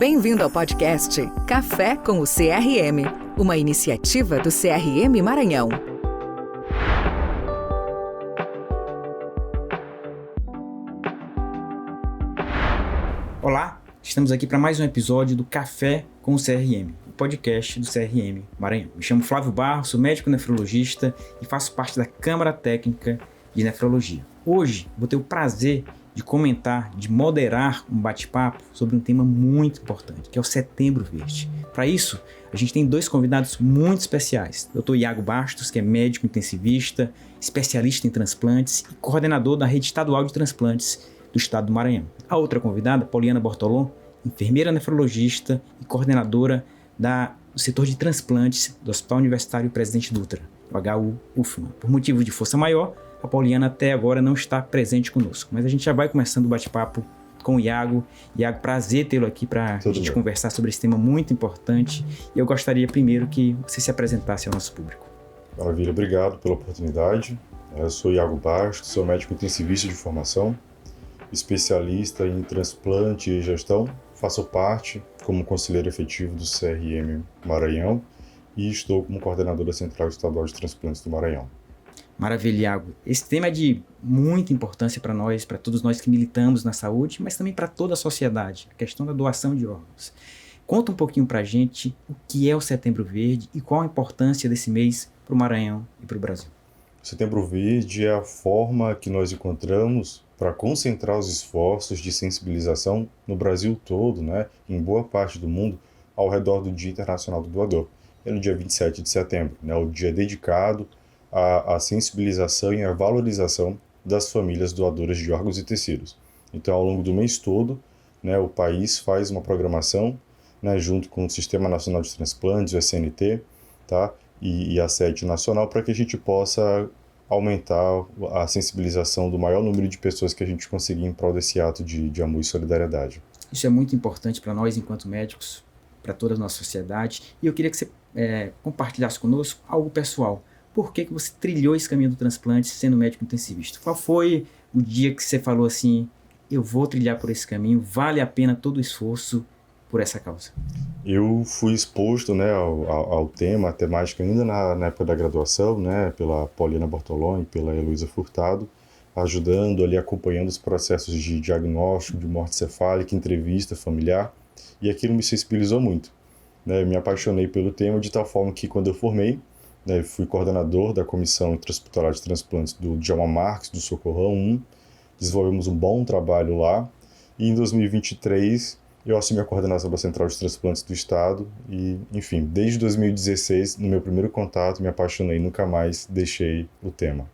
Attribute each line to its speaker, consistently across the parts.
Speaker 1: Bem-vindo ao podcast Café com o CRM, uma iniciativa do CRM Maranhão.
Speaker 2: Olá, estamos aqui para mais um episódio do Café com o CRM, o podcast do CRM Maranhão. Me chamo Flávio Barros, sou médico nefrologista e faço parte da Câmara Técnica de Nefrologia. Hoje vou ter o prazer de comentar, de moderar um bate-papo sobre um tema muito importante, que é o Setembro Verde. Para isso, a gente tem dois convidados muito especiais. Dr. Iago Bastos, que é médico intensivista, especialista em transplantes e coordenador da Rede Estadual de Transplantes do Estado do Maranhão. A outra convidada, Poliana Bortolom, enfermeira nefrologista e coordenadora do setor de transplantes do Hospital Universitário Presidente Dutra, o HU-UFMA. Por motivo de força maior, a Poliana até agora não está presente conosco, mas a gente já vai começando o bate-papo com o Iago. Iago, prazer tê-lo aqui para a gente conversar sobre esse tema muito importante. E eu gostaria primeiro que você se apresentasse ao nosso público.
Speaker 3: Maravilha, obrigado pela oportunidade. Eu sou Iago Bastos, sou médico intensivista de formação, especialista em transplante e gestão. Faço parte como conselheiro efetivo do CRM Maranhão e estou como coordenador da Central Estadual de Transplantes do Maranhão.
Speaker 2: Maravilha, Iago. Esse tema é de muita importância para nós, para todos nós que militamos na saúde, mas também para toda a sociedade, a questão da doação de órgãos. Conta um pouquinho para a gente o que é o Setembro Verde e qual a importância desse mês para o Maranhão e para o Brasil.
Speaker 3: O Setembro Verde é a forma que nós encontramos para concentrar os esforços de sensibilização no Brasil todo, em boa parte do mundo, ao redor do Dia Internacional do Doador. É no dia 27 de setembro, o dia dedicado à sensibilização e à valorização das famílias doadoras de órgãos e tecidos. Então, ao longo do mês todo, o país faz uma programação, junto com o Sistema Nacional de Transplantes, o SNT, e a sede nacional, para que a gente possa aumentar a sensibilização do maior número de pessoas que a gente conseguir em prol desse ato de amor e solidariedade.
Speaker 2: Isso é muito importante para nós, enquanto médicos, para toda a nossa sociedade. E eu queria que você compartilhasse conosco algo pessoal. Por que você trilhou esse caminho do transplante sendo médico intensivista? Qual foi o dia que você falou assim, eu vou trilhar por esse caminho, vale a pena todo o esforço por essa causa?
Speaker 3: Eu fui exposto ao tema, à temática ainda na época da graduação, pela Poliana Bortolom e pela Heloísa Furtado, ajudando ali, acompanhando os processos de diagnóstico de morte cefálica, entrevista familiar, e aquilo me sensibilizou muito. Me apaixonei pelo tema de tal forma que quando eu formei, fui coordenador da Comissão Interhospitalar de Transplantes do Djalma Marques, do Socorrão 1, desenvolvemos um bom trabalho lá, e em 2023 eu assumi a coordenação da Central de Transplantes do Estado e, enfim, desde 2016, no meu primeiro contato, me apaixonei e nunca mais deixei o tema.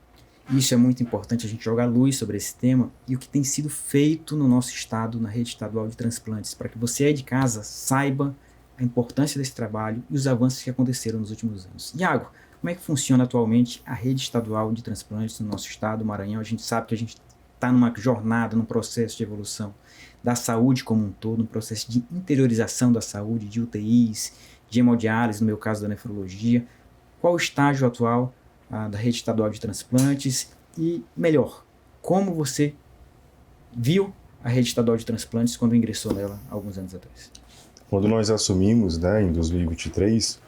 Speaker 2: Isso é muito importante, a gente jogar luz sobre esse tema e o que tem sido feito no nosso estado, na Rede Estadual de Transplantes, para que você aí de casa saiba a importância desse trabalho e os avanços que aconteceram nos últimos anos. Iago, como é que funciona atualmente a Rede Estadual de Transplantes no nosso estado, Maranhão? A gente sabe que a gente está numa jornada, num processo de evolução da saúde como um todo, um processo de interiorização da saúde, de UTIs, de hemodiálise, no meu caso da nefrologia. Qual o estágio atual da Rede Estadual de Transplantes? E, melhor, como você viu a Rede Estadual de Transplantes quando ingressou nela alguns anos atrás?
Speaker 3: Quando nós assumimos, em 2023,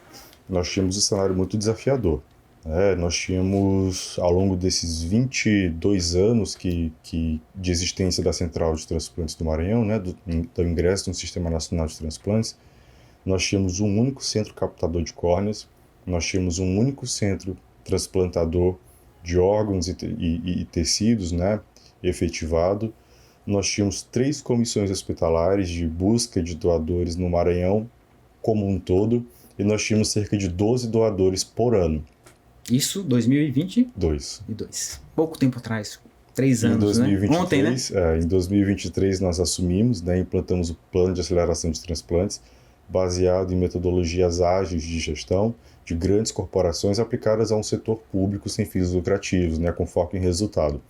Speaker 3: nós tínhamos um cenário muito desafiador. Nós tínhamos, ao longo desses 22 anos de existência da Central de Transplantes do Maranhão, do ingresso no Sistema Nacional de Transplantes, nós tínhamos um único centro captador de córneas, nós tínhamos um único centro transplantador de órgãos e tecidos, efetivado. Nós tínhamos 3 comissões hospitalares de busca de doadores no Maranhão como um todo, e nós tínhamos cerca de 12 doadores por ano.
Speaker 2: Isso, 2022. Pouco tempo atrás, 3 anos,
Speaker 3: em 2023,
Speaker 2: Ontem,
Speaker 3: em 2023 nós assumimos, implantamos o plano de aceleração de transplantes, baseado em metodologias ágeis de gestão de grandes corporações aplicadas a um setor público sem fins lucrativos, com foco em resultado.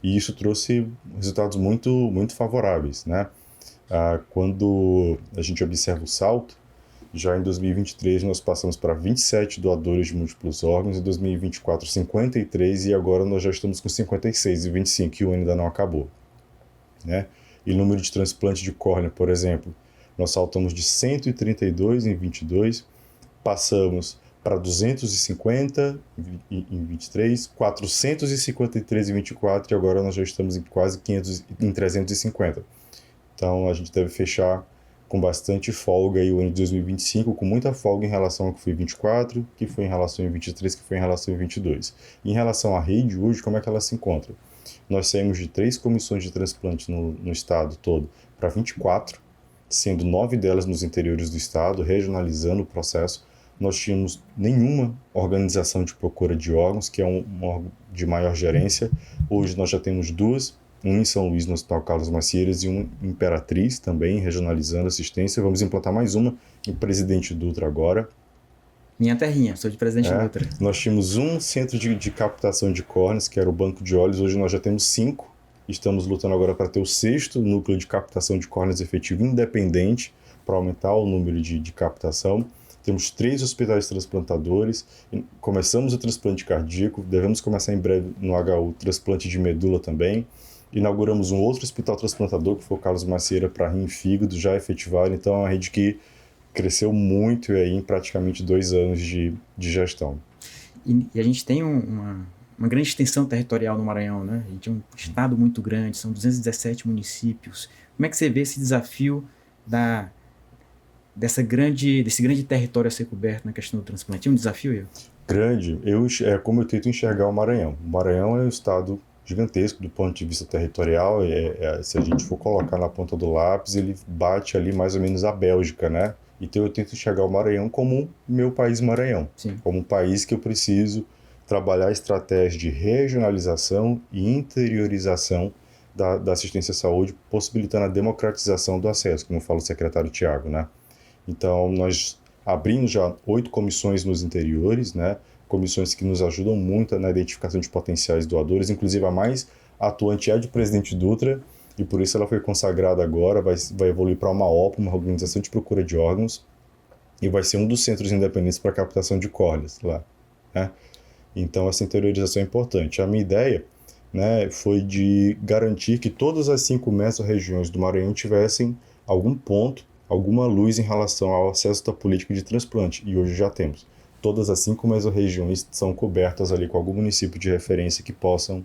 Speaker 3: E isso trouxe resultados muito, muito favoráveis. Quando a gente observa o salto, já em 2023 nós passamos para 27 doadores de múltiplos órgãos, em 2024 53 e agora nós já estamos com 56 e 25 e o ano ainda não acabou. E o número de transplantes de córnea, por exemplo, Nós saltamos de 132 em 22, passamos para 250 em 23, 453 em 24 e agora nós já estamos em quase 500, em 350. Então a gente deve fechar com bastante folga aí o ano de 2025, com muita folga em relação ao que foi 24, que foi em relação a 23, que foi em relação a 22. Em relação à rede hoje, como é que ela se encontra? Nós saímos de 3 comissões de transplante no estado todo para 24, sendo 9 delas nos interiores do estado, regionalizando o processo. Nós tínhamos nenhuma organização de procura de órgãos, que é um órgão de maior gerência. Hoje nós já temos 2, um em São Luís, no Hospital Carlos Macieiras, e um em Imperatriz, também regionalizando assistência. Vamos implantar mais uma em Presidente Dutra agora.
Speaker 2: Minha terrinha, sou de Presidente Dutra.
Speaker 3: Nós tínhamos um centro de captação de córneas, que era o Banco de Olhos. Hoje nós já temos 5. Estamos lutando agora para ter o 6º núcleo de captação de córneas efetivo independente, para aumentar o número de captação. Temos 3 hospitais transplantadores, começamos o transplante cardíaco, devemos começar em breve no HU transplante de medula também. Inauguramos um outro hospital transplantador, que foi o Carlos Macieira, para rim e fígado, já efetivado. Então é uma rede que cresceu muito aí em praticamente 2 anos de gestão.
Speaker 2: E a gente tem uma grande extensão territorial no Maranhão, né? A gente é um estado muito grande, são 217 municípios. Como é que você vê esse desafio desse grande território a ser coberto na questão do transplante? É um desafio, eu?
Speaker 3: Grande. Como eu tento enxergar o Maranhão. O Maranhão é um estado gigantesco do ponto de vista territorial. Se a gente for colocar na ponta do lápis, ele bate ali mais ou menos a Bélgica, né? Então eu tento enxergar o Maranhão como meu país Maranhão.
Speaker 2: Sim.
Speaker 3: Como um país que eu preciso trabalhar estratégias de regionalização e interiorização da assistência à saúde, possibilitando a democratização do acesso, como fala o secretário Tiago, né? Então, nós abrimos já 8 comissões nos interiores, né? Comissões que nos ajudam muito na identificação de potenciais doadores, inclusive a mais atuante é a de Presidente Dutra, e por isso ela foi consagrada agora, vai evoluir para uma OPA, uma organização de procura de órgãos, e vai ser um dos centros independentes para captação de córneas lá, né? Então, essa interiorização é importante. A minha ideia, né, foi de garantir que todas as 5 mesorregiões do Maranhão tivessem algum ponto, alguma luz em relação ao acesso da política de transplante, e hoje já temos. Todas as 5 mesorregiões são cobertas ali com algum município de referência que possam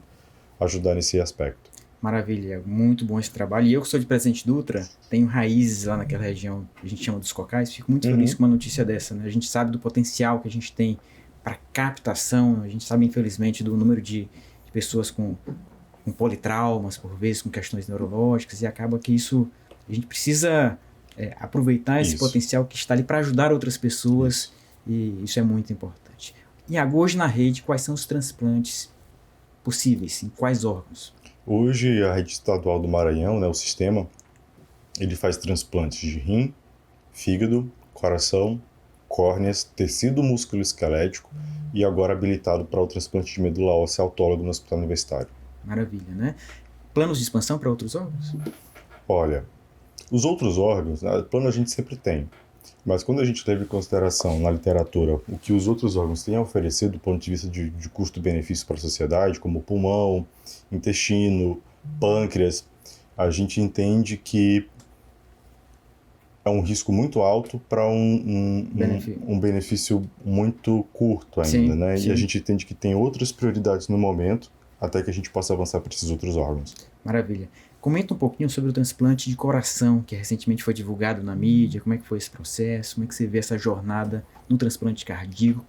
Speaker 3: ajudar nesse aspecto.
Speaker 2: Maravilha, muito bom esse trabalho. E eu que sou de Presidente Dutra, tenho raízes lá naquela região que a gente chama dos cocais, fico muito feliz com uma notícia dessa, né? A gente sabe do potencial que a gente tem para captação, a gente sabe infelizmente do número de pessoas com politraumas, por vezes com questões neurológicas, e acaba que a gente precisa aproveitar esse potencial que está ali para ajudar outras pessoas, e isso é muito importante. E agora, hoje na rede, quais são os transplantes possíveis, em quais órgãos?
Speaker 3: Hoje a rede estadual do Maranhão, né, o sistema, ele faz transplantes de rim, fígado, coração, córneas, tecido músculo-esquelético e agora habilitado para o transplante de medula óssea autólogo no Hospital Universitário.
Speaker 2: Maravilha, né? Planos de expansão para outros órgãos?
Speaker 3: Olha, os outros órgãos, né, plano a gente sempre tem, mas quando a gente leva em consideração na literatura o que os outros órgãos têm a oferecer do ponto de vista de custo-benefício para a sociedade, como pulmão, intestino, pâncreas, a gente entende que é um risco muito alto para um benefício muito curto ainda, sim, né? Sim. E a gente entende que tem outras prioridades no momento até que a gente possa avançar para esses outros órgãos.
Speaker 2: Maravilha. Comenta um pouquinho sobre o transplante de coração, que recentemente foi divulgado na mídia. Como é que foi esse processo? Como é que você vê essa jornada no transplante cardíaco,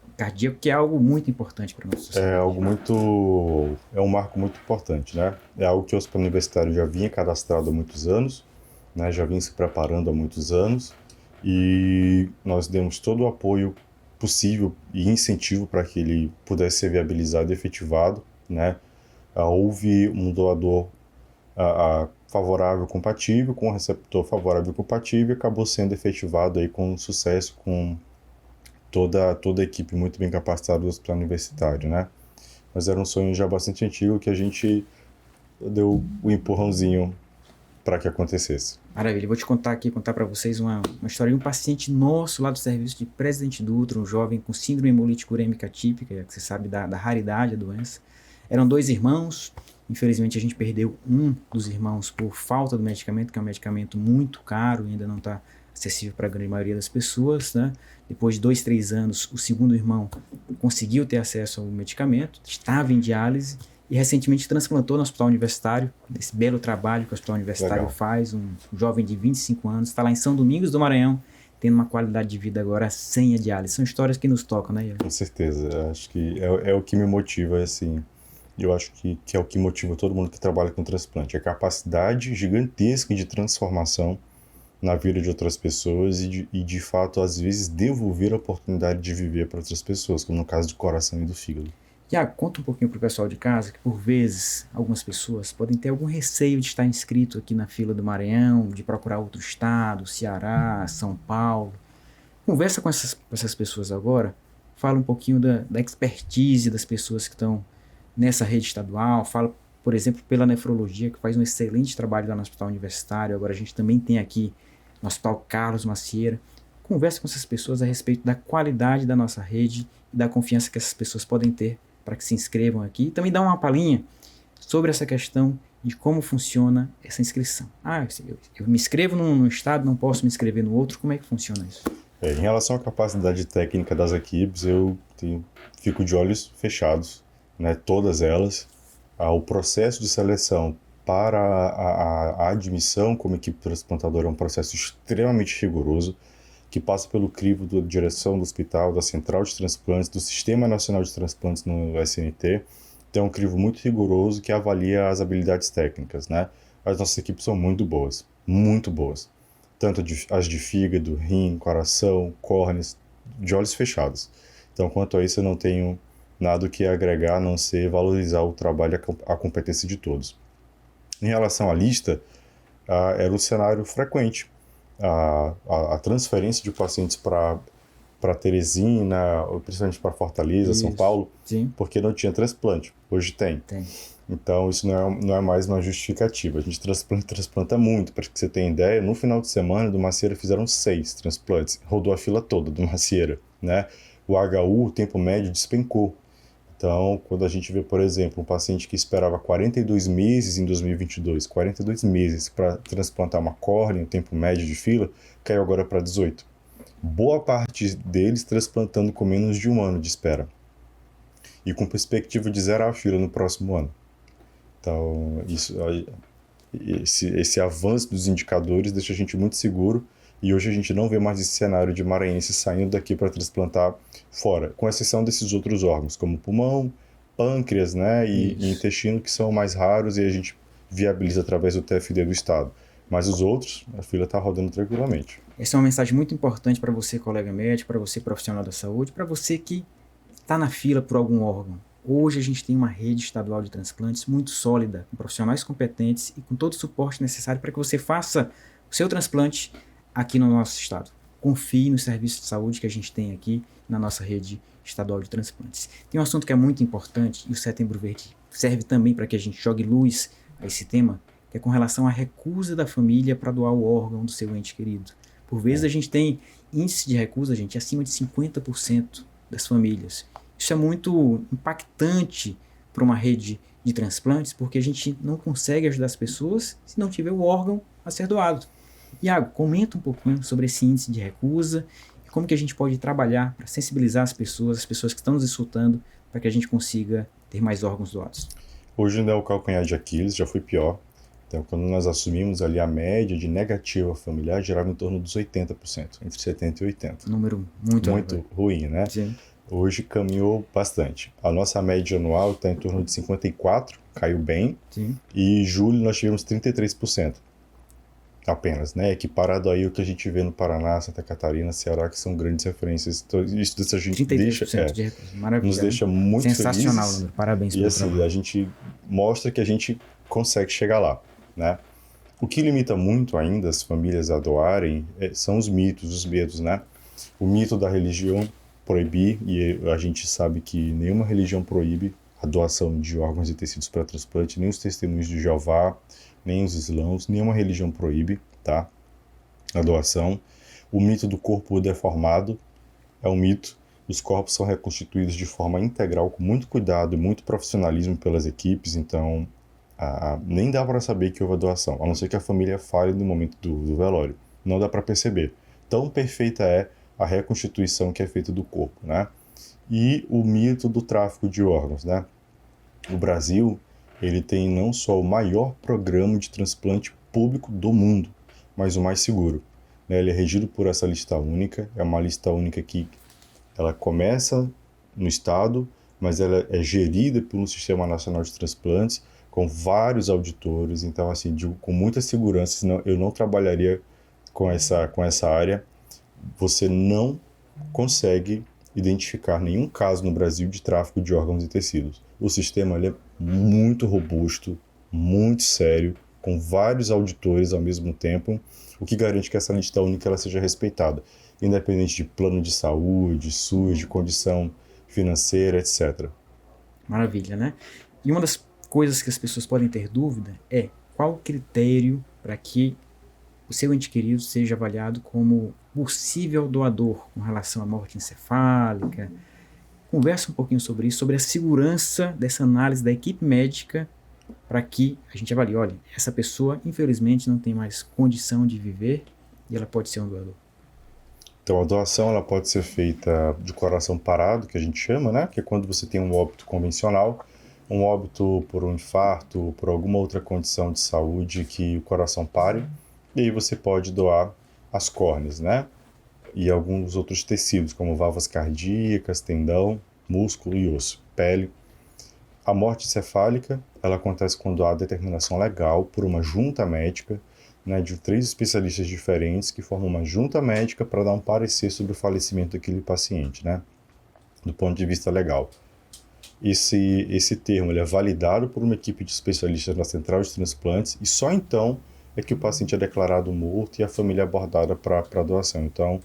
Speaker 2: que é algo muito importante para a nossa sociedade?
Speaker 3: É um marco muito importante, né? É algo que o Hospital Universitário já vinha cadastrado há muitos anos, né? Já vinha se preparando há muitos anos, e nós demos todo o apoio possível e incentivo para que ele pudesse ser viabilizado e efetivado, né? Houve um doador favorável compatível, com um receptor favorável compatível, e acabou sendo efetivado aí com sucesso, com toda a equipe muito bem capacitada do Hospital Universitário, né? Mas era um sonho já bastante antigo que a gente deu o empurrãozinho para que acontecesse.
Speaker 2: Maravilha, eu vou te contar para vocês uma história de um paciente nosso lá do serviço de Presidente Dutra, um jovem com síndrome hemolítica urêmica típica, que você sabe da raridade da doença. Eram 2 irmãos, infelizmente a gente perdeu um dos irmãos por falta do medicamento, que é um medicamento muito caro e ainda não está acessível para a grande maioria das pessoas, né? Depois de 2, 3 anos, o segundo irmão conseguiu ter acesso ao medicamento, estava em diálise e recentemente transplantou no Hospital Universitário, esse belo trabalho que o Hospital Universitário faz, um jovem de 25 anos, está lá em São Domingos do Maranhão, tendo uma qualidade de vida agora sem a diálise. São histórias que nos tocam, né, Ian?
Speaker 3: Com certeza, acho que é o que me motiva, assim, eu acho que é o que motiva todo mundo que trabalha com transplante, a capacidade gigantesca de transformação na vida de outras pessoas e de fato, às vezes, devolver a oportunidade de viver para outras pessoas, como no caso do coração e do fígado.
Speaker 2: Tiago, conta um pouquinho para o pessoal de casa que, por vezes, algumas pessoas podem ter algum receio de estar inscrito aqui na fila do Maranhão, de procurar outro estado, Ceará, São Paulo. Conversa com essas pessoas agora, fala um pouquinho da expertise das pessoas que estão nessa rede estadual, fala, por exemplo, pela nefrologia, que faz um excelente trabalho lá no Hospital Universitário, agora a gente também tem aqui no Hospital Carlos Macieira. Conversa com essas pessoas a respeito da qualidade da nossa rede e da confiança que essas pessoas podem ter para que se inscrevam aqui. E também dá uma palhinha sobre essa questão de como funciona essa inscrição. Eu me inscrevo num estado, não posso me inscrever no outro, como é que funciona isso?
Speaker 3: Em relação à capacidade técnica das equipes, eu fico de olhos fechados, né, todas elas. O processo de seleção para a admissão como equipe transplantadora é um processo extremamente rigoroso, que passa pelo crivo da direção do hospital, da central de transplantes, do Sistema Nacional de Transplantes no SNT. Então é um crivo muito rigoroso que avalia as habilidades técnicas, né? As nossas equipes são muito boas, tanto as de fígado, rim, coração, córneas, de olhos fechados. Então, quanto a isso, eu não tenho nada que agregar, a não ser valorizar o trabalho e a competência de todos. Em relação à lista, era um cenário frequente. A transferência de pacientes para Teresina, ou principalmente para Fortaleza, isso. São Paulo,
Speaker 2: sim.
Speaker 3: Porque não tinha transplante. Hoje tem. Então, isso não é mais uma justificativa. A gente transplanta muito. Para que você tenha ideia, no final de semana do Macieira fizeram 6 transplantes. Rodou a fila toda do Macieira, né? O HU, o tempo médio, despencou. Então, quando a gente vê, por exemplo, um paciente que esperava 42 meses em 2022, 42 meses para transplantar uma córnea, o tempo médio de fila, caiu agora para 18. Boa parte deles transplantando com menos de 1 ano de espera. E com perspectiva de zerar a fila no próximo ano. Então, esse avanço dos indicadores deixa a gente muito seguro. E hoje a gente não vê mais esse cenário de maranhense saindo daqui para transplantar fora, com exceção desses outros órgãos, como pulmão, pâncreas, né, e intestino, que são mais raros e a gente viabiliza através do TFD do Estado. Mas os outros, a fila está rodando tranquilamente.
Speaker 2: Essa é uma mensagem muito importante para você, colega médico, para você, profissional da saúde, para você que está na fila por algum órgão. Hoje a gente tem uma rede estadual de transplantes muito sólida, com profissionais competentes e com todo o suporte necessário para que você faça o seu transplante aqui no nosso estado. Confie nos serviços de saúde que a gente tem aqui na nossa rede estadual de transplantes. Tem um assunto que é muito importante e o Setembro Verde serve também para que a gente jogue luz a esse tema, que é com relação à recusa da família para doar o órgão do seu ente querido. Por vezes a gente tem índice de recusa, gente, acima de 50% das famílias. Isso é muito impactante para uma rede de transplantes, porque a gente não consegue ajudar as pessoas se não tiver o órgão a ser doado. Iago, comenta um pouquinho sobre esse índice de recusa e como que a gente pode trabalhar para sensibilizar as pessoas que estão nos escutando, para que a gente consiga ter mais órgãos doados.
Speaker 3: Hoje ainda é o calcanhar de Aquiles, já foi pior. Então, quando nós assumimos ali a média de negativa familiar, gerava em torno dos 80%, entre 70% e 80%.
Speaker 2: Número muito
Speaker 3: ruim, né?
Speaker 2: Sim.
Speaker 3: Hoje caminhou bastante. A nossa média anual está em torno de 54%, caiu bem.
Speaker 2: Sim.
Speaker 3: E em julho nós tivemos 33%. Apenas, né? Equiparado aí o que a gente vê no Paraná, Santa Catarina, Ceará, que são grandes referências. Então, isso a gente deixa, nos deixa muito
Speaker 2: sensacional,
Speaker 3: felizes.
Speaker 2: Número. Parabéns pelo
Speaker 3: E assim,
Speaker 2: trabalho.
Speaker 3: a gente mostra que a gente consegue chegar lá, né? O que limita muito ainda as famílias a doarem são os mitos, os medos, né? O mito da religião proibir, e a gente sabe que nenhuma religião proíbe a doação de órgãos e tecidos para transplante, nem os testemunhos de Jeová, nem os islãos, nenhuma religião proíbe, tá? A doação. O mito do corpo deformado é um mito. Os corpos são reconstituídos de forma integral, com muito cuidado e muito profissionalismo pelas equipes, então nem dá para saber que houve a doação, a não ser que a família fale no momento do velório. Não dá para perceber. tão perfeita é a reconstituição que é feita do corpo, né? E o mito do tráfico de órgãos, né? O Brasil, ele tem não só o maior programa de transplante público do mundo, mas o mais seguro, né? Ele é regido por essa lista única, é uma lista única que ela começa no estado, mas ela é gerida pelo Sistema Nacional de Transplantes, com vários auditores, então assim, com muita segurança, senão eu não trabalharia com essa área. Você não consegue identificar nenhum caso no Brasil de tráfico de órgãos e tecidos. O sistema ele é muito robusto, muito sério, com vários auditores ao mesmo tempo, o que garante que essa lista única ela seja respeitada, independente de plano de saúde, SUS, de condição financeira, etc.
Speaker 2: Maravilha, né? E uma das coisas que as pessoas podem ter dúvida é qual o critério para que o seu ente querido seja avaliado como possível doador com relação à morte encefálica. Conversa um pouquinho sobre isso, sobre a segurança dessa análise da equipe médica para que a gente avalie, olha, essa pessoa infelizmente não tem mais condição de viver e ela pode ser um doador.
Speaker 3: Então a doação ela pode ser feita de coração parado, que a gente chama, né? Que é quando você tem um óbito convencional, um óbito por um infarto, por alguma outra condição de saúde que o coração pare, e aí você pode doar as córneas, né? E alguns outros tecidos, como válvulas cardíacas, tendão, músculo e osso, pele. A morte encefálica, ela acontece quando há determinação legal por uma junta médica, né, de 3 especialistas diferentes que formam uma junta médica para dar um parecer sobre o falecimento daquele paciente, né, do ponto de vista legal. Esse termo ele é validado por uma equipe de especialistas na central de transplantes e só então é que o paciente é declarado morto e a família é abordada para a doação. Então,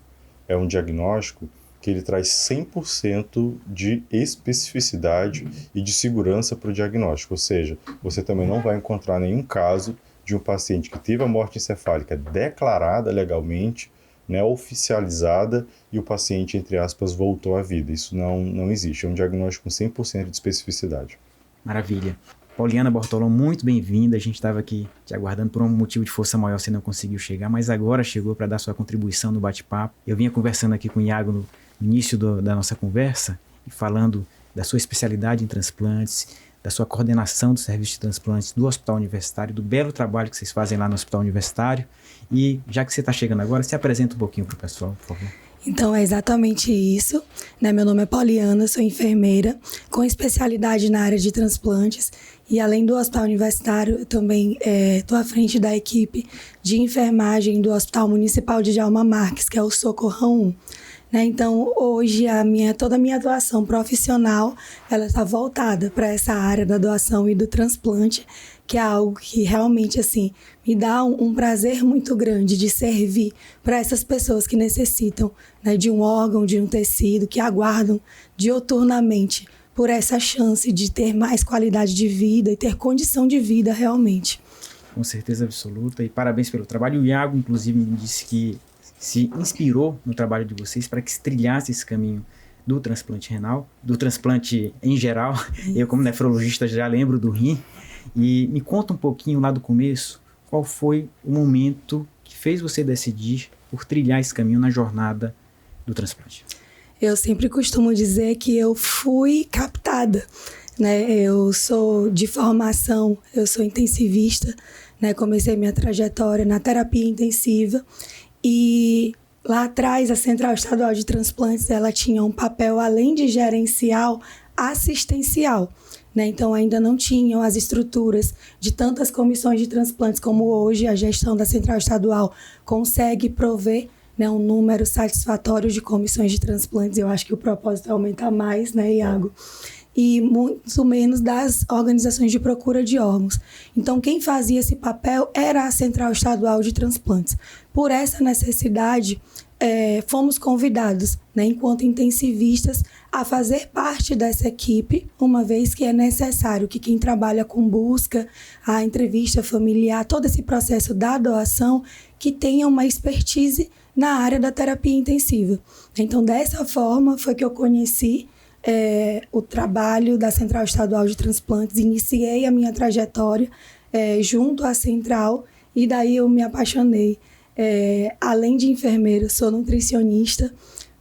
Speaker 3: é um diagnóstico que ele traz 100% de especificidade e de segurança para o diagnóstico, ou seja, você também não vai encontrar nenhum caso de um paciente que teve a morte encefálica declarada legalmente, né, oficializada, e o paciente, entre aspas, voltou à vida. Isso não existe, é um diagnóstico com 100% de especificidade.
Speaker 2: Maravilha. Poliana Bortolom, muito bem-vinda. A gente estava aqui te aguardando por um motivo de força maior, você não conseguiu chegar, mas agora chegou para dar sua contribuição no bate-papo. Eu vinha conversando aqui com o Iago no início da nossa conversa, e falando da sua especialidade em transplantes, da sua coordenação do serviço de transplantes do Hospital Universitário, do belo trabalho que vocês fazem lá no Hospital Universitário. E já que você está chegando agora, se apresenta um pouquinho para o pessoal, por favor.
Speaker 4: Então, é exatamente isso, né? Meu nome é Poliana, sou enfermeira, com especialidade na área de transplantes. E além do Hospital Universitário, eu também estou à frente da equipe de enfermagem do Hospital Municipal de Djalma Marques, que é o Socorrão 1. Né? Então, hoje, toda a minha atuação profissional, ela está voltada para essa área da doação e do transplante, que é algo que realmente, assim, me dá um prazer muito grande de servir para essas pessoas que necessitam, né, de um órgão, de um tecido, que aguardam diuturnamente por essa chance de ter mais qualidade de vida e ter condição de vida realmente.
Speaker 2: Com certeza absoluta, e parabéns pelo trabalho. O Iago, inclusive, me disse que se inspirou no trabalho de vocês para que se trilhasse esse caminho do transplante renal, do transplante em geral. Eu, como nefrologista, já lembro do rim. E me conta um pouquinho lá do começo, qual foi o momento que fez você decidir por trilhar esse caminho na jornada do transplante?
Speaker 4: Eu sempre costumo dizer que eu fui captada, né? Eu sou de formação, eu sou intensivista, né? Comecei minha trajetória na terapia intensiva e lá atrás a Central Estadual de Transplantes ela tinha um papel, além de gerencial, assistencial. Né? Então, ainda não tinham as estruturas de tantas comissões de transplantes como hoje a gestão da Central Estadual consegue prover, né, um número satisfatório de comissões de transplantes. Eu acho que o propósito é aumentar mais, né, Iago? E muito menos das organizações de procura de órgãos. Então, quem fazia esse papel era a Central Estadual de Transplantes. Por essa necessidade, fomos convidados, né, enquanto intensivistas, a fazer parte dessa equipe, uma vez que é necessário que quem trabalha com busca, a entrevista familiar, todo esse processo da doação, que tenha uma expertise na área da terapia intensiva. Então, dessa forma, foi que eu conheci o trabalho da Central Estadual de Transplantes, iniciei a minha trajetória junto à Central, e daí eu me apaixonei Além de enfermeira, sou nutricionista,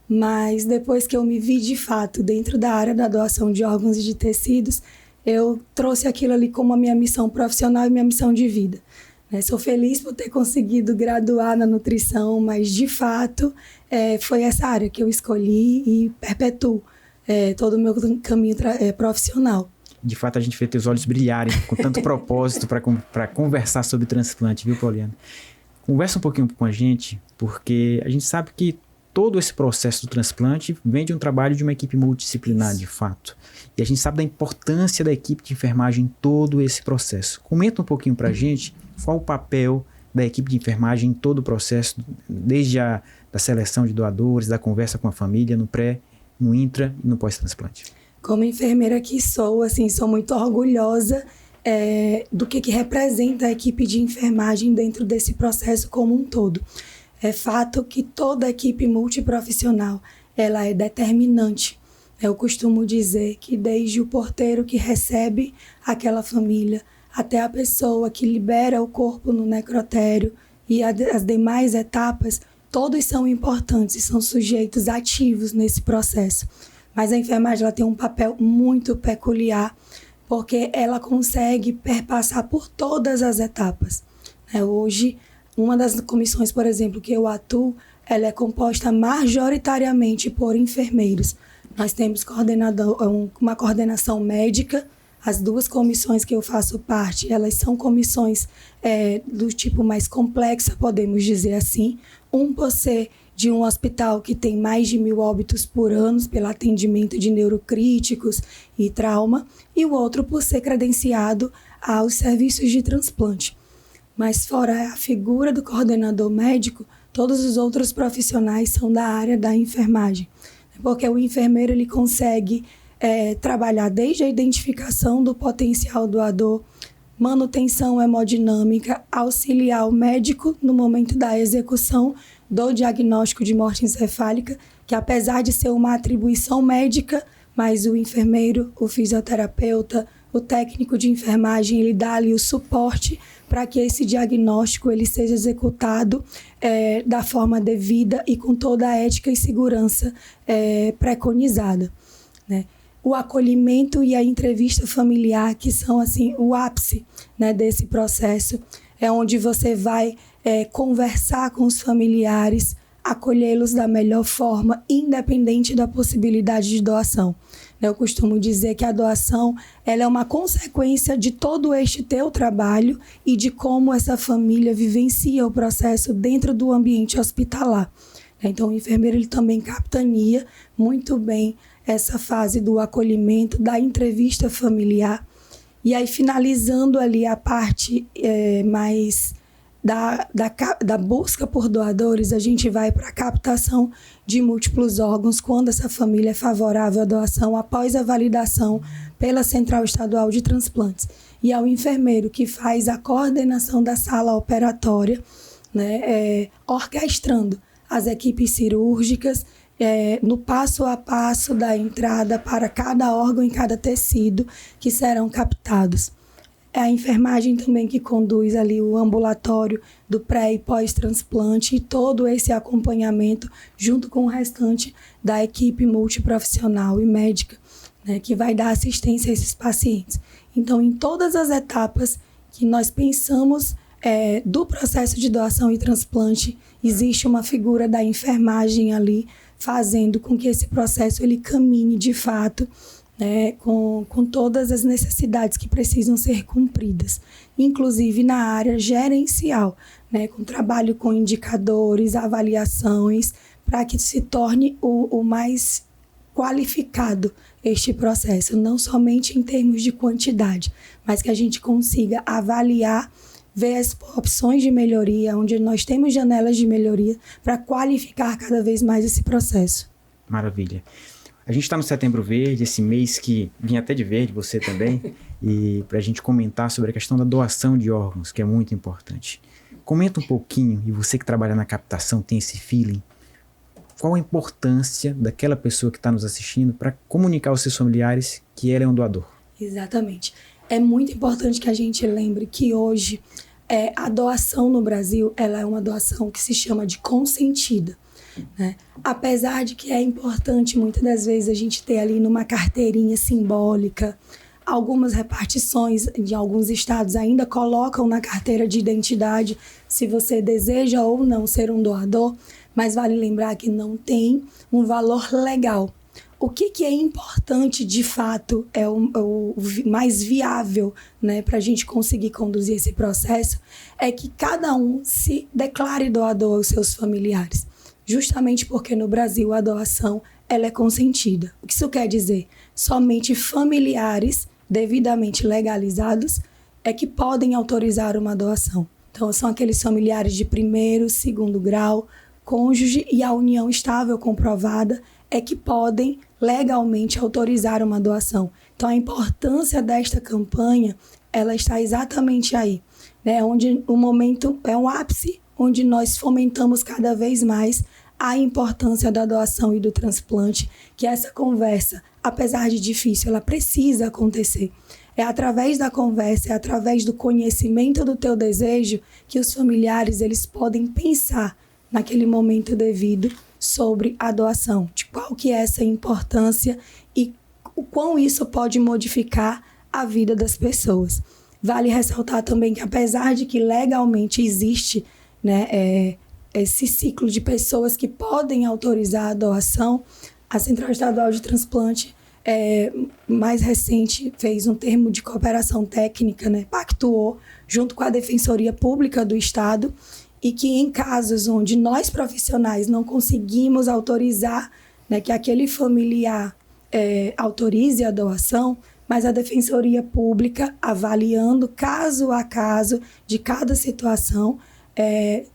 Speaker 4: mas depois que eu me vi de fato dentro da área da doação de órgãos e de tecidos, eu trouxe aquilo ali como a minha missão profissional e minha missão de vida. Sou feliz por ter conseguido graduar na nutrição, mas de fato foi essa área que eu escolhi e perpetuo todo o meu caminho profissional.
Speaker 2: De fato, a gente vê teus olhos brilharem com tanto propósito para conversar sobre transplante, viu, Poliana? Conversa um pouquinho com a gente, porque a gente sabe que todo esse processo do transplante vem de um trabalho de uma equipe multidisciplinar, de fato. E a gente sabe da importância da equipe de enfermagem em todo esse processo. Comenta um pouquinho para a gente qual o papel da equipe de enfermagem em todo o processo, desde da seleção de doadores, da conversa com a família, no pré, no intra e no pós-transplante. Como
Speaker 4: enfermeira que sou, sou muito orgulhosa do que representa a equipe de enfermagem dentro desse processo como um todo. É fato que toda a equipe multiprofissional ela é determinante. Eu costumo dizer que desde o porteiro que recebe aquela família até a pessoa que libera o corpo no necrotério e as demais etapas, todos são importantes e são sujeitos ativos nesse processo. Mas a enfermagem ela tem um papel muito peculiar, porque ela consegue perpassar por todas as etapas. Hoje, uma das comissões, por exemplo, que eu atuo, ela é composta majoritariamente por enfermeiros. Nós temos uma coordenação médica. As duas comissões que eu faço parte, elas são comissões do tipo mais complexa, podemos dizer assim. Por ser de um hospital que tem mais de 1.000 óbitos por ano pelo atendimento de neurocríticos e trauma, e o outro por ser credenciado aos serviços de transplante. Mas fora a figura do coordenador médico, todos os outros profissionais são da área da enfermagem, porque o enfermeiro ele consegue trabalhar desde a identificação do potencial doador, manutenção hemodinâmica, auxiliar o médico no momento da execução do diagnóstico de morte encefálica, que apesar de ser uma atribuição médica, mas o enfermeiro, o fisioterapeuta, o técnico de enfermagem, ele dá ali o suporte para que esse diagnóstico ele seja executado da forma devida e com toda a ética e segurança preconizada, né? O acolhimento e a entrevista familiar, que são o ápice, né, desse processo, é onde você vai conversar com os familiares, acolhê-los da melhor forma, independente da possibilidade de doação. Eu costumo dizer que a doação ela é uma consequência de todo este teu trabalho e de como essa família vivencia o processo dentro do ambiente hospitalar. Então, o enfermeiro ele também capitania muito bem essa fase do acolhimento, da entrevista familiar. E aí, finalizando ali a parte mais da busca por doadores, a gente vai para a captação de múltiplos órgãos quando essa família é favorável à doação após a validação pela Central Estadual de Transplantes. E ao enfermeiro que faz a coordenação da sala operatória, né, orquestrando as equipes cirúrgicas no passo a passo da entrada para cada órgão e cada tecido que serão captados. É a enfermagem também que conduz ali o ambulatório do pré e pós-transplante e todo esse acompanhamento junto com o restante da equipe multiprofissional e médica, né, que vai dar assistência a esses pacientes. Então, em todas as etapas que nós pensamos do processo de doação e transplante, existe uma figura da enfermagem ali, fazendo com que esse processo ele caminhe de fato, né, com todas as necessidades que precisam ser cumpridas, inclusive na área gerencial, né, com trabalho com indicadores, avaliações, para que se torne o mais qualificado este processo, não somente em termos de quantidade, mas que a gente consiga avaliar, ver as opções de melhoria, onde nós temos janelas de melhoria para qualificar cada vez mais esse processo.
Speaker 2: Maravilha. A gente está no Setembro Verde, esse mês que vinha até de verde, você também, e para a gente comentar sobre a questão da doação de órgãos, que é muito importante. Comenta um pouquinho, e você que trabalha na captação tem esse feeling, qual a importância daquela pessoa que está nos assistindo para comunicar aos seus familiares que ela é um doador?
Speaker 4: Exatamente. É muito importante que a gente lembre que hoje A doação no Brasil, ela é uma doação que se chama de consentida, né? Apesar de que é importante, muitas das vezes, a gente ter ali numa carteirinha simbólica, algumas repartições de alguns estados ainda colocam na carteira de identidade se você deseja ou não ser um doador, mas vale lembrar que não tem um valor legal. O que é importante, de fato, é o mais viável, né, para a gente conseguir conduzir esse processo, é que cada um se declare doador aos seus familiares. Justamente porque no Brasil a doação ela é consentida. O que isso quer dizer? Somente familiares devidamente legalizados é que podem autorizar uma doação. Então, são aqueles familiares de primeiro, segundo grau, cônjuge e a união estável comprovada é que podem legalmente autorizar uma doação. Então, a importância desta campanha, ela está exatamente aí, né? Onde o momento é um ápice, onde nós fomentamos cada vez mais a importância da doação e do transplante, que essa conversa, apesar de difícil, ela precisa acontecer. É através da conversa, é através do conhecimento do teu desejo que os familiares eles podem pensar naquele momento devido sobre a doação, de qual que é essa importância e o quão isso pode modificar a vida das pessoas. Vale ressaltar também que apesar de que legalmente existe, né, esse ciclo de pessoas que podem autorizar a doação, a Central Estadual de Transplante mais recente fez um termo de cooperação técnica, né, pactuou junto com a Defensoria Pública do Estado e que em casos onde nós profissionais não conseguimos autorizar, né, que aquele familiar autorize a doação, mas a Defensoria Pública, avaliando caso a caso de cada situação,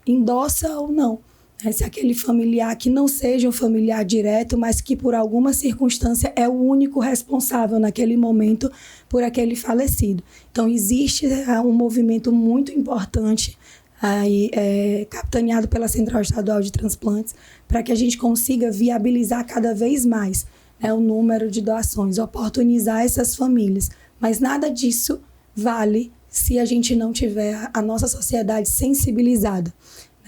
Speaker 4: endossa ou não. Se aquele familiar que não seja um familiar direto, mas que por alguma circunstância é o único responsável naquele momento por aquele falecido. Então, existe um movimento muito importante aí, capitaneado pela Central Estadual de Transplantes, para que a gente consiga viabilizar cada vez mais, né, o número de doações, oportunizar essas famílias. Mas nada disso vale se a gente não tiver a nossa sociedade sensibilizada,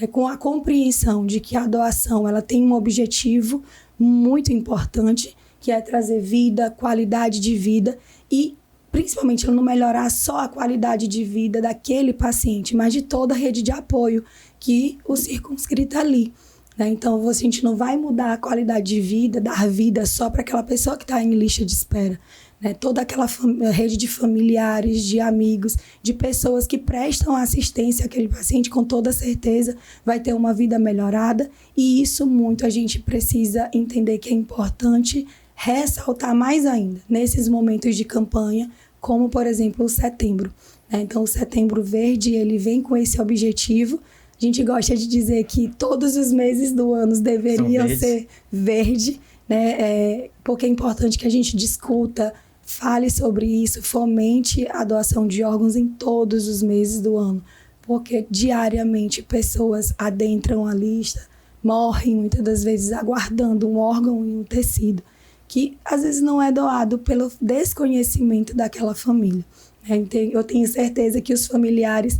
Speaker 4: né, com a compreensão de que a doação ela tem um objetivo muito importante, que é trazer vida, qualidade de vida e principalmente não melhorar só a qualidade de vida daquele paciente, mas de toda a rede de apoio que o circunscrita ali, né? Então, a gente não vai mudar a qualidade de vida, dar vida só para aquela pessoa que está em lista de espera, né? Toda aquela rede de familiares, de amigos, de pessoas que prestam assistência àquele paciente, com toda certeza vai ter uma vida melhorada, e isso muito a gente precisa entender que é importante ressaltar mais ainda nesses momentos de campanha, como, por exemplo, o Setembro, né? Então, o Setembro Verde, ele vem com esse objetivo. A gente gosta de dizer que todos os meses do ano deveriam ser verde, né? Porque é importante que a gente discuta, fale sobre isso, fomente a doação de órgãos em todos os meses do ano, porque diariamente pessoas adentram a lista, morrem muitas das vezes aguardando um órgão e um tecido, que às vezes não é doado pelo desconhecimento daquela família. Eu tenho certeza que os familiares,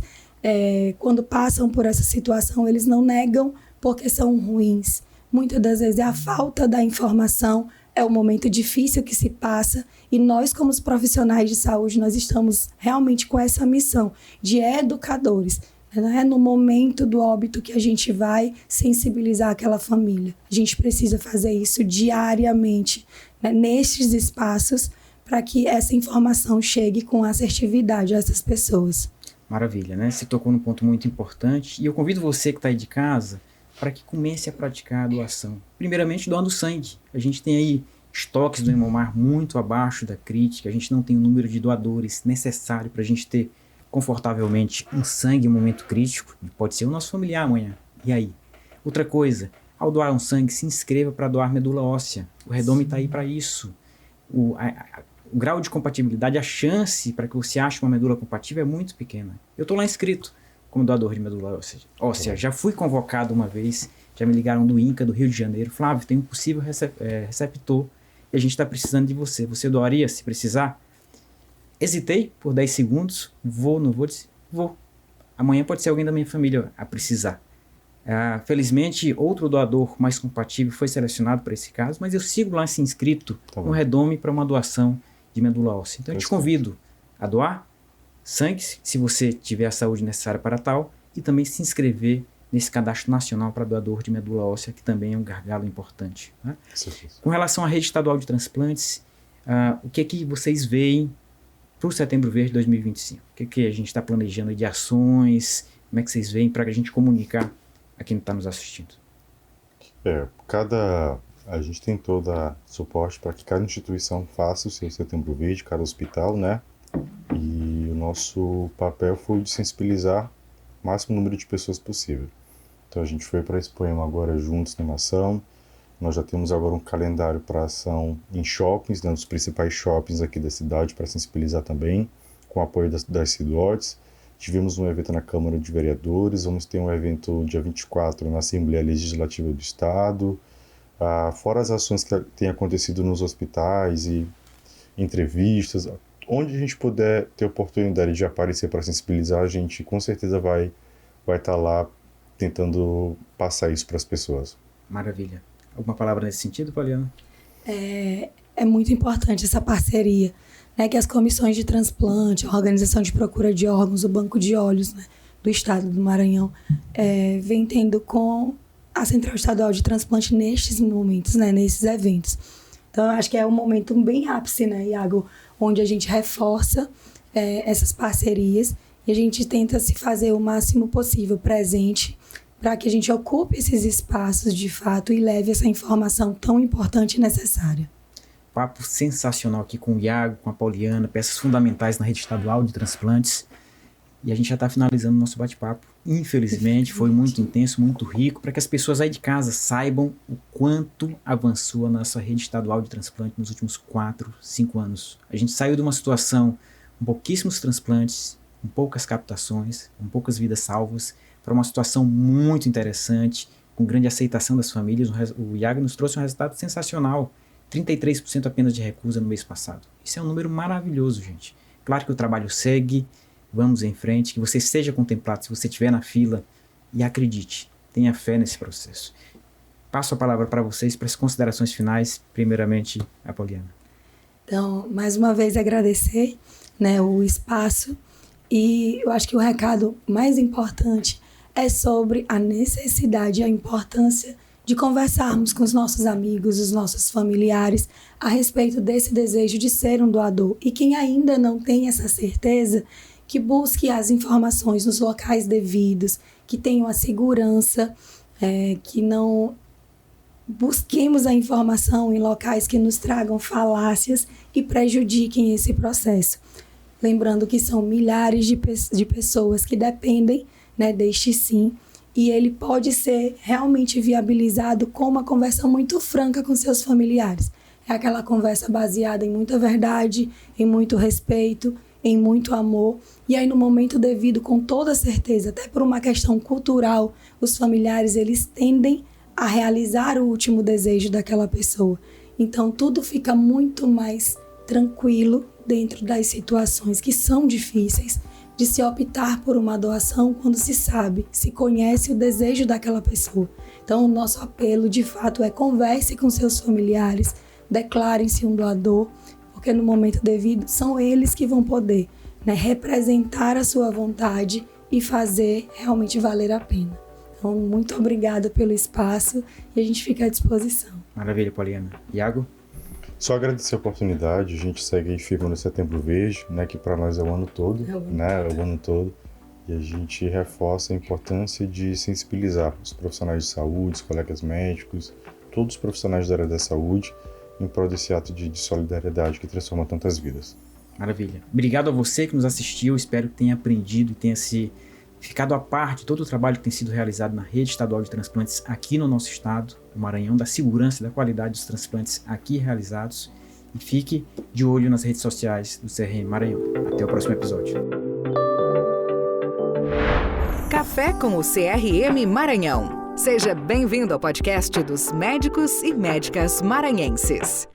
Speaker 4: quando passam por essa situação, eles não negam porque são ruins. Muitas das vezes é a falta da informação, é o momento difícil que se passa, e nós, como os profissionais de saúde, nós estamos realmente com essa missão de educadores. Não é no momento do óbito que a gente vai sensibilizar aquela família. A gente precisa fazer isso diariamente, né, nestes espaços, para que essa informação chegue com assertividade a essas pessoas.
Speaker 2: Maravilha, né? Você tocou num ponto muito importante, e eu convido você que está aí de casa para que comece a praticar a doação. Primeiramente, doando sangue. A gente tem aí estoques do Hemomar muito abaixo da crítica, a gente não tem o número de doadores necessário para a gente ter confortavelmente um sangue em um momento crítico. Pode ser o nosso familiar amanhã. E aí? Outra coisa, ao doar um sangue, se inscreva para doar medula óssea. O Redome está aí para isso. O grau de compatibilidade, a chance para que você ache uma medula compatível é muito pequena. Eu estou lá inscrito como doador de medula óssea. Já fui convocado uma vez, já me ligaram do INCA, do Rio de Janeiro. Flávio, tem um possível receptor e a gente está precisando de você. Você doaria se precisar? Hesitei por 10 segundos. Vou, não vou? Vou. amanhã pode ser alguém da minha família a precisar. Felizmente, outro doador mais compatível foi selecionado para esse caso, mas eu sigo lá assim, inscrito no Redome para uma doação de medula óssea. Então eu te convido a doar sangue, se você tiver a saúde necessária para tal, e também se inscrever nesse cadastro nacional para doador de medula óssea, que também é um gargalo importante. Né? Com relação à rede estadual de transplantes, o que é que vocês veem para o Setembro Verde 2025? O que é que a gente está planejando de ações? Como é que vocês veem para a gente comunicar a quem está nos assistindo?
Speaker 3: A gente tem todo suporte para que cada instituição faça o seu Setembro Verde, cada hospital, né? E o nosso papel foi de sensibilizar o máximo número de pessoas possível. Então a gente foi para esse poema agora juntos numa ação. Nós já temos agora um calendário para ação em shoppings, né, nos principais shoppings aqui da cidade, para sensibilizar também, com o apoio das CIDOTs. Tivemos um evento na Câmara de Vereadores, vamos ter um evento dia 24 na Assembleia Legislativa do Estado, fora as ações que têm acontecido nos hospitais e entrevistas. Onde a gente puder ter oportunidade de aparecer para sensibilizar, a gente com certeza vai estar lá tentando passar isso para as pessoas.
Speaker 2: Maravilha. Alguma palavra nesse sentido, Poliana?
Speaker 4: É muito importante essa parceria, né, que as comissões de transplante, a Organização de Procura de Órgãos, o Banco de Olhos, né, do Estado do Maranhão, vem tendo com a Central Estadual de Transplante nestes momentos, né, nesses eventos. Então, eu acho que é um momento bem ápice, né, Iago, onde a gente reforça essas parcerias e a gente tenta se fazer o máximo possível presente para que a gente ocupe esses espaços de fato e leve essa informação tão importante e necessária.
Speaker 2: Papo sensacional aqui com o Iago, com a Poliana, peças fundamentais na rede estadual de transplantes. E a gente já está finalizando o nosso bate-papo. Infelizmente, foi muito intenso, muito rico, para que as pessoas aí de casa saibam o quanto avançou a nossa rede estadual de transplante nos últimos 4, 5 anos. A gente saiu de uma situação com pouquíssimos transplantes, com poucas captações, com poucas vidas salvas, para uma situação muito interessante, com grande aceitação das famílias. O Iago nos trouxe um resultado sensacional. 33% apenas de recusa no mês passado. Isso é um número maravilhoso, gente. Claro que o trabalho segue, vamos em frente, que você seja contemplado se você estiver na fila e acredite, tenha fé nesse processo. Passo a palavra para vocês, para as considerações finais, primeiramente a Poliana.
Speaker 4: Então, mais uma vez agradecer, né, o espaço e eu acho que o recado mais importante é sobre a necessidade e a importância de conversarmos com os nossos amigos, os nossos familiares, a respeito desse desejo de ser um doador. E quem ainda não tem essa certeza, que busque as informações nos locais devidos, que tenham a segurança, que não busquemos a informação em locais que nos tragam falácias e prejudiquem esse processo. Lembrando que são milhares de pessoas que dependem, né, deste sim, e ele pode ser realmente viabilizado com uma conversa muito franca com seus familiares. É aquela conversa baseada em muita verdade, em muito respeito, em muito amor. E aí, no momento devido, com toda certeza, até por uma questão cultural, os familiares eles tendem a realizar o último desejo daquela pessoa. Então, tudo fica muito mais tranquilo dentro das situações que são difíceis, de se optar por uma doação quando se sabe, se conhece o desejo daquela pessoa. Então, o nosso apelo, de fato, é converse com seus familiares, declarem-se um doador, porque no momento devido são eles que vão poder, né, representar a sua vontade e fazer realmente valer a pena. Então, muito obrigada pelo espaço e a gente fica à disposição.
Speaker 2: Maravilha, Poliana. Iago?
Speaker 3: Só agradecer a oportunidade, a gente segue aí firme no Setembro Verde, né, que para nós é o ano todo, né, é o ano todo, e a gente reforça a importância de sensibilizar os profissionais de saúde, os colegas médicos, todos os profissionais da área da saúde, em prol desse ato de solidariedade que transforma tantas vidas.
Speaker 2: Maravilha. Obrigado a você que nos assistiu, espero que tenha aprendido e tenha se ficado a par de todo o trabalho que tem sido realizado na rede estadual de transplantes aqui no nosso estado, o Maranhão, da segurança e da qualidade dos transplantes aqui realizados. E fique de olho nas redes sociais do CRM Maranhão. Até o próximo episódio.
Speaker 1: Café com o CRM Maranhão. Seja bem-vindo ao podcast dos médicos e médicas maranhenses.